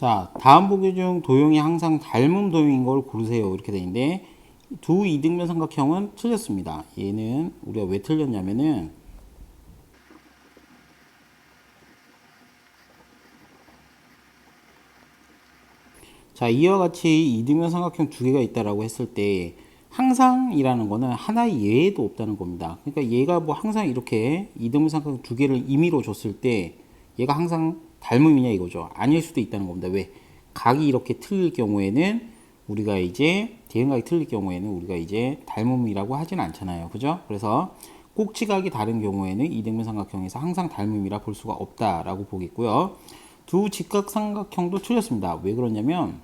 자, 다음 보기 중 도형이 항상 닮은 도형인 걸 고르세요. 이렇게 되어 있는데 두 이등변 삼각형은 틀렸습니다. 얘는 우리가 왜 틀렸냐면은 자, 이와 같이 이등변 삼각형 두 개가 있다라고 했을 때 항상이라는 거는 하나의 예외도 없다는 겁니다. 그러니까 얘가 뭐 항상 이렇게 이등변 삼각형 두 개를 임의로 줬을 때 얘가 항상 닮음이냐 이거죠. 아닐 수도 있다는 겁니다. 왜? 각이 이렇게 틀릴 경우에는 우리가 이제 대응각이 틀릴 경우에는 우리가 이제 닮음이라고 하진 않잖아요. 그죠? 그래서 꼭지각이 다른 경우에는 이등변 삼각형에서 항상 닮음이라 볼 수가 없다라고 보겠고요. 두 직각 삼각형도 틀렸습니다. 왜 그러냐면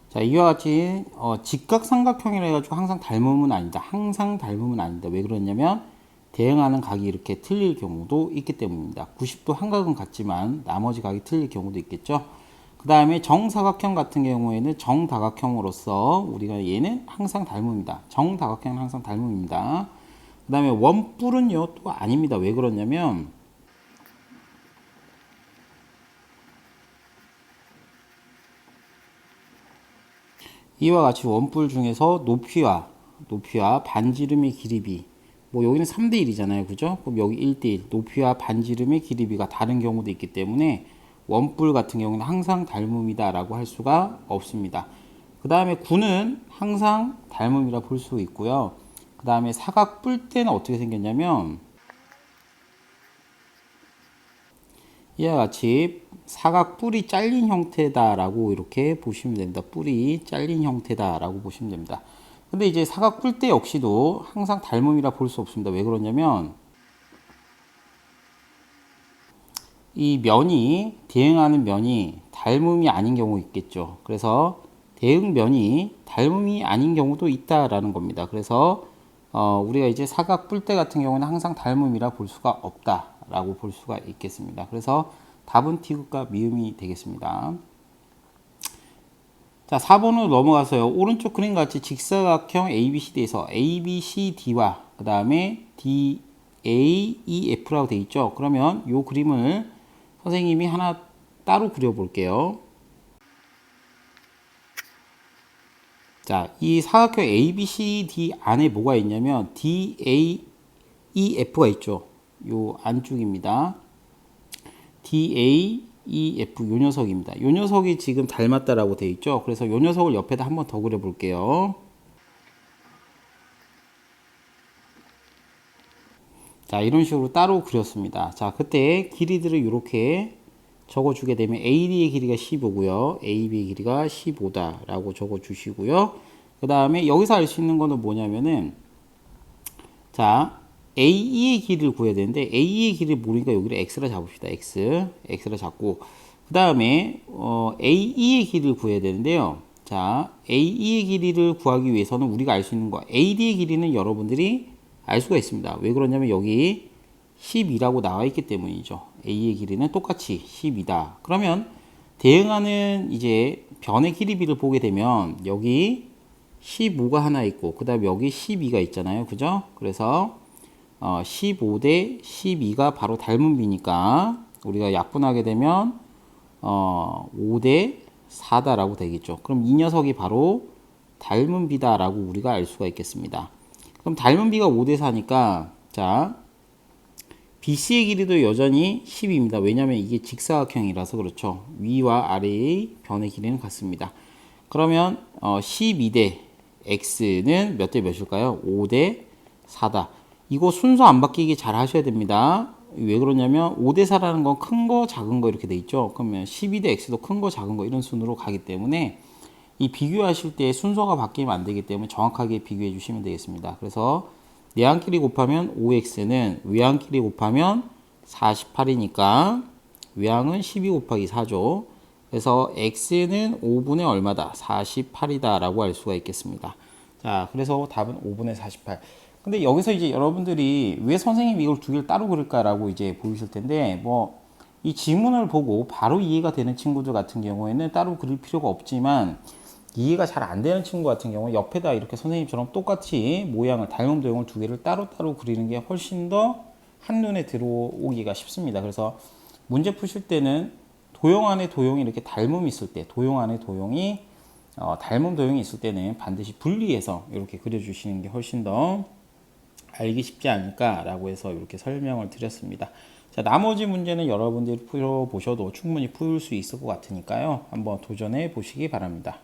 자, 이와 같이 직각삼각형이라 해가지고 항상 닮음은 아니다. 항상 닮음은 아니다. 왜 그러냐면 대응하는 각이 이렇게 틀릴 경우도 있기 때문입니다. 90도 한 각은 같지만 나머지 각이 틀릴 경우도 있겠죠. 그 다음에 정사각형 같은 경우에는 정다각형으로서 우리가 얘는 항상 닮음이다. 정다각형은 항상 닮음입니다. 그 다음에 원뿔은요 또 아닙니다. 왜 그러냐면 이와 같이 원뿔 중에서 높이와 반지름의 길이비 뭐 여기는 3대 1이잖아요. 그죠? 그럼 여기 1대 1 높이와 반지름의 길이비가 다른 경우도 있기 때문에 원뿔 같은 경우는 항상 닮음이다 라고 할 수가 없습니다. 그 다음에 구는 항상 닮음이라 볼 수 있고요. 그 다음에 사각 뿔 때는 어떻게 생겼냐면 이와 같이 사각 뿔이 잘린 형태다라고 이렇게 보시면 됩니다. 뿔이 잘린 형태다라고 보시면 됩니다. 근데 이제 사각 뿔 때 역시도 항상 닮음이라 볼 수 없습니다. 왜 그러냐면 이 면이 대응하는 면이 닮음이 아닌 경우 있겠죠. 그래서 대응면이 닮음이 아닌 경우도 있다라는 겁니다. 그래서 우리가 이제 사각 뿔 때 같은 경우는 항상 닮음이라 볼 수가 없다라고 볼 수가 있겠습니다. 그래서 답은 티귿과 미음이 되겠습니다. 자, 4번으로 넘어가서요. 오른쪽 그림 같이 직사각형 ABCD에서 ABCD와 그 다음에 DAEF라고 되어 있죠. 그러면 이 그림을 선생님이 하나 따로 그려볼게요. 자, 이 사각형 ABCD 안에 뭐가 있냐면 DAEF가 있죠. 요 안쪽입니다. DAEF 요 녀석입니다. 요 녀석이 지금 닮았다라고 되어 있죠. 그래서 요 녀석을 옆에다 한번 더 그려볼게요. 자, 이런 식으로 따로 그렸습니다. 자, 그때 길이들을 이렇게 적어주게 되면 AD의 길이가 15고요. AB의 길이가 15다라고 적어주시고요. 그 다음에 여기서 알 수 있는 거는 뭐냐면은 자, AE의 길이를 구해야 되는데 AE의 길이를 모르니까 여기를 X라 잡읍시다. X라 잡고 그 다음에 AE의 길이를 구해야 되는데요. 자, AE의 길이를 구하기 위해서는 우리가 알 수 있는 거 AD의 길이는 여러분들이 알 수가 있습니다. 왜 그러냐면 여기 12라고 나와 있기 때문이죠. A의 길이는 똑같이 12다. 그러면 대응하는 이제 변의 길이비를 보게 되면 여기 15가 하나 있고 그 다음에 여기 12가 있잖아요. 그죠? 그래서 15 대 12가 바로 닮은 비니까 우리가 약분하게 되면 5 대 4다라고 되겠죠. 그럼 이 녀석이 바로 닮은 비다라고 우리가 알 수가 있겠습니다. 그럼 닮은 비가 5 대 4니까 자 BC의 길이도 여전히 10입니다. 왜냐하면 이게 직사각형이라서 그렇죠. 위와 아래의 변의 길이는 같습니다. 그러면 12대 x는 몇 대 몇일까요? 5 대 4다. 이거 순서 안 바뀌게 잘 하셔야 됩니다. 왜 그러냐면 5 대 4라는 건 큰 거 작은 거 이렇게 돼 있죠. 그러면 12대 x도 큰 거 작은 거 이런 순으로 가기 때문에 이 비교하실 때 순서가 바뀌면 안 되기 때문에 정확하게 비교해 주시면 되겠습니다. 그래서 내항끼리 곱하면 5x는 외항끼리 곱하면 48이니까 외항은 12 곱하기 4죠. 그래서 x는 5분의 얼마다? 48이다 라고 할 수가 있겠습니다. 자, 그래서 답은 5분의 48. 근데 여기서 이제 여러분들이 왜 선생님이 이걸 두 개를 따로 그릴까라고 이제 보이실 텐데 뭐 이 지문을 보고 바로 이해가 되는 친구들 같은 경우에는 따로 그릴 필요가 없지만 이해가 잘 안 되는 친구 같은 경우 옆에다 이렇게 선생님처럼 똑같이 모양을 닮은 도형을 두 개를 따로따로 그리는 게 훨씬 더 한눈에 들어오기가 쉽습니다. 그래서 문제 푸실 때는 도형 안에 도형이 이렇게 닮음이 있을 때, 도형 안에 도형이 닮은 도형이 있을 때는 반드시 분리해서 이렇게 그려주시는 게 훨씬 더 알기 쉽지 않을까라고 해서 이렇게 설명을 드렸습니다. 자, 나머지 문제는 여러분들이 풀어보셔도 충분히 풀 수 있을 것 같으니까요. 한번 도전해 보시기 바랍니다.